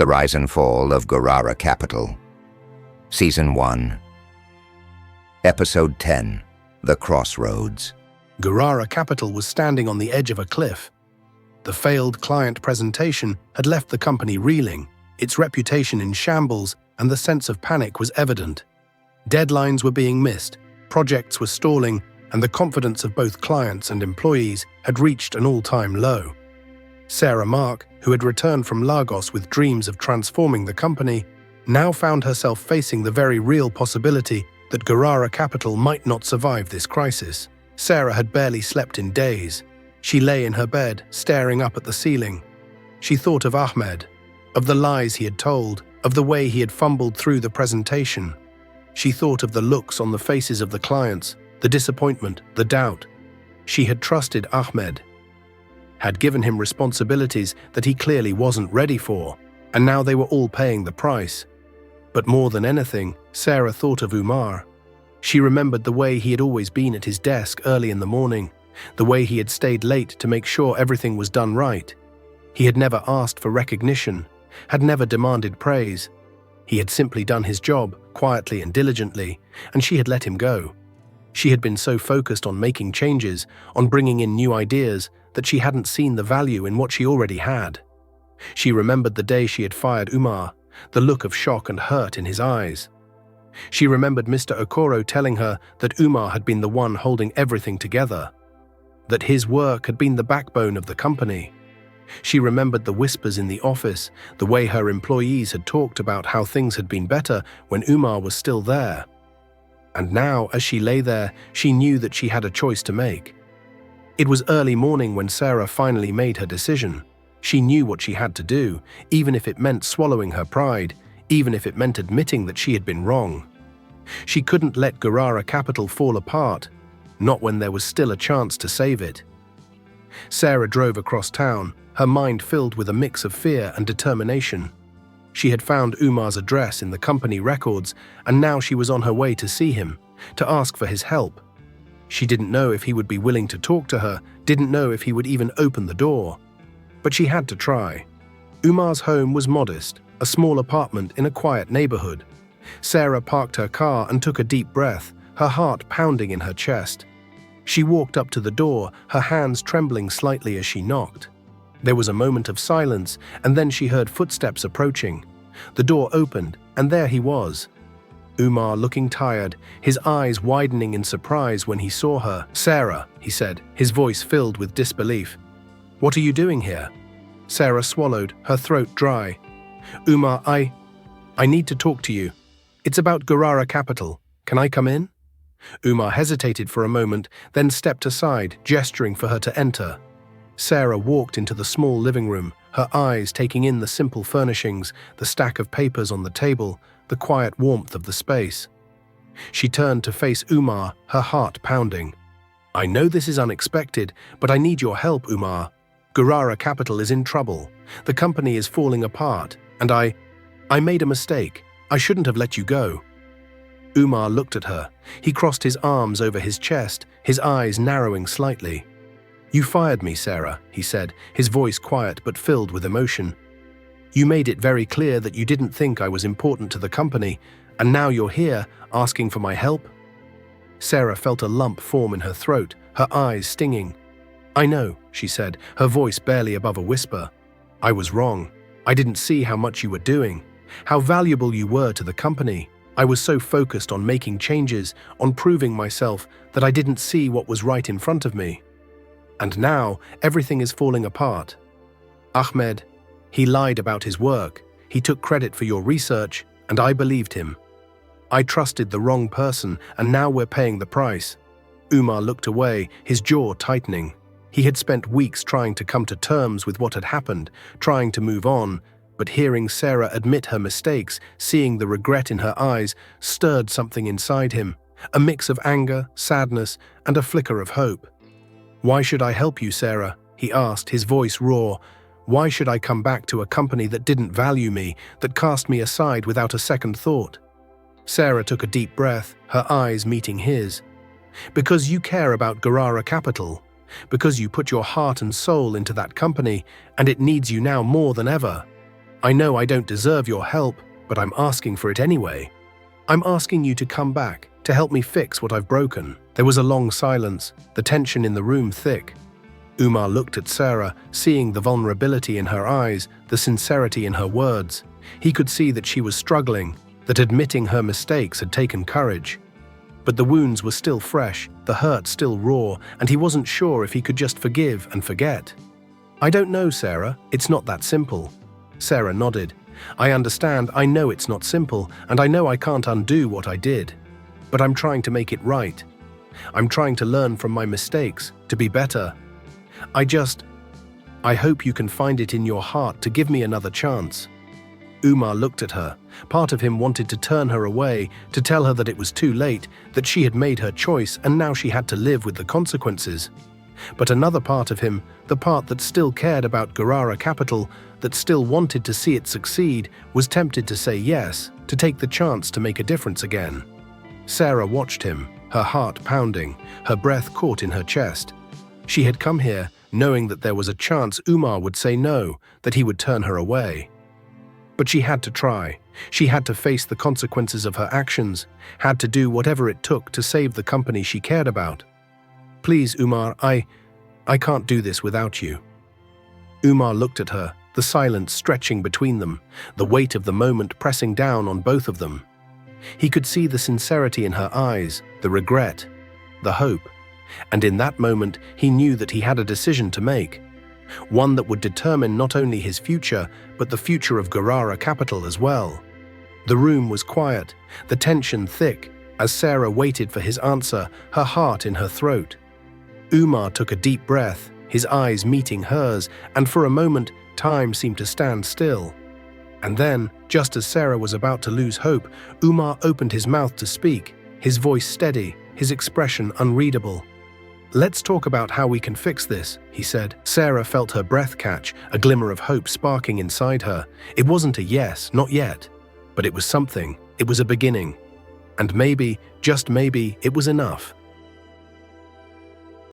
The Rise and Fall of Gurara Capital. Season 1. Episode 10. The Crossroads. Gurara Capital was standing on the edge of a cliff. The failed client presentation had left the company reeling, its reputation in shambles, and the sense of panic was evident. Deadlines were being missed, projects were stalling, and the confidence of both clients and employees had reached an all-time low. Sarah Mark, who had returned from Lagos with dreams of transforming the company, now found herself facing the very real possibility that Gurara Capital might not survive this crisis. Sarah had barely slept in days. She lay in her bed, staring up at the ceiling. She thought of Ahmed, of the lies he had told, of the way he had fumbled through the presentation. She thought of the looks on the faces of the clients, the disappointment, the doubt. She had trusted Ahmed, had given him responsibilities that he clearly wasn't ready for, and now they were all paying the price. But more than anything, Sarah thought of Umar. She remembered the way he had always been at his desk early in the morning, the way he had stayed late to make sure everything was done right. He had never asked for recognition, had never demanded praise. He had simply done his job, quietly and diligently, and she had let him go. She had been so focused on making changes, on bringing in new ideas, that she hadn't seen the value in what she already had. She remembered the day she had fired Umar, the look of shock and hurt in his eyes. She remembered Mr. Okoro telling her that Umar had been the one holding everything together, that his work had been the backbone of the company. She remembered the whispers in the office, the way her employees had talked about how things had been better when Umar was still there. And now, as she lay there, she knew that she had a choice to make. It was early morning when Sarah finally made her decision. She knew what she had to do, even if it meant swallowing her pride, even if it meant admitting that she had been wrong. She couldn't let Gurara Capital fall apart, not when there was still a chance to save it. Sarah drove across town, her mind filled with a mix of fear and determination. She had found Umar's address in the company records, and now she was on her way to see him, to ask for his help. She didn't know if he would be willing to talk to her, didn't know if he would even open the door. But she had to try. Umar's home was modest, a small apartment in a quiet neighborhood. Sarah parked her car and took a deep breath, her heart pounding in her chest. She walked up to the door, her hands trembling slightly as she knocked. There was a moment of silence, and then she heard footsteps approaching. The door opened, and there he was. Umar looking tired, his eyes widening in surprise when he saw her. "Sarah," he said, his voice filled with disbelief. "What are you doing here?" Sarah swallowed, her throat dry. "Umar, I need to talk to you. It's about Gurara Capital. Can I come in?" Umar hesitated for a moment, then stepped aside, gesturing for her to enter. Sarah walked into the small living room, her eyes taking in the simple furnishings, the stack of papers on the table, the quiet warmth of the space. She turned to face Umar, her heart pounding. "I know this is unexpected, but I need your help, Umar. Gurara Capital is in trouble. The company is falling apart, and I made a mistake. I shouldn't have let you go." Umar looked at her. He crossed his arms over his chest, his eyes narrowing slightly. "You fired me, Sarah," he said, his voice quiet but filled with emotion. "You made it very clear that you didn't think I was important to the company, and now you're here, asking for my help?" Sarah felt a lump form in her throat, her eyes stinging. "I know," she said, her voice barely above a whisper. "I was wrong. I didn't see how much you were doing, how valuable you were to the company. I was so focused on making changes, on proving myself, that I didn't see what was right in front of me. And now, everything is falling apart. Ahmed, he lied about his work, he took credit for your research, and I believed him. I trusted the wrong person, and now we're paying the price." Umar looked away, his jaw tightening. He had spent weeks trying to come to terms with what had happened, trying to move on, but hearing Sarah admit her mistakes, seeing the regret in her eyes, stirred something inside him, a mix of anger, sadness, and a flicker of hope. "Why should I help you, Sarah?" he asked, his voice raw. "Why should I come back to a company that didn't value me, that cast me aside without a second thought?" Sarah took a deep breath, her eyes meeting his. "Because you care about Gurara Capital. Because you put your heart and soul into that company, and it needs you now more than ever. I know I don't deserve your help, but I'm asking for it anyway. I'm asking you to come back, to help me fix what I've broken." There was a long silence, the tension in the room thick. Umar looked at Sarah, seeing the vulnerability in her eyes, the sincerity in her words. He could see that she was struggling, that admitting her mistakes had taken courage. But the wounds were still fresh, the hurt still raw, and he wasn't sure if he could just forgive and forget. "I don't know, Sarah. It's not that simple." Sarah nodded. "I understand. I know it's not simple, and I know I can't undo what I did. But I'm trying to make it right. I'm trying to learn from my mistakes, to be better. I hope you can find it in your heart to give me another chance." Umar looked at her. Part of him wanted to turn her away, to tell her that it was too late, that she had made her choice and now she had to live with the consequences. But another part of him, the part that still cared about Gurara Capital, that still wanted to see it succeed, was tempted to say yes, to take the chance to make a difference again. Sarah watched him, her heart pounding, her breath caught in her chest. She had come here knowing that there was a chance Umar would say no, that he would turn her away. But she had to try. She had to face the consequences of her actions, had to do whatever it took to save the company she cared about. "Please, Umar, I can't do this without you." Umar looked at her, the silence stretching between them, the weight of the moment pressing down on both of them. He could see the sincerity in her eyes, the regret, the hope, and in that moment he knew that he had a decision to make. One that would determine not only his future, but the future of Gurara Capital as well. The room was quiet, the tension thick, as Sarah waited for his answer, her heart in her throat. Umar took a deep breath, his eyes meeting hers, and for a moment, time seemed to stand still. And then, just as Sarah was about to lose hope, Umar opened his mouth to speak, his voice steady, his expression unreadable. "Let's talk about how we can fix this," he said. Sarah felt her breath catch, a glimmer of hope sparking inside her. It wasn't a yes, not yet. But it was something. It was a beginning. And maybe, just maybe, it was enough.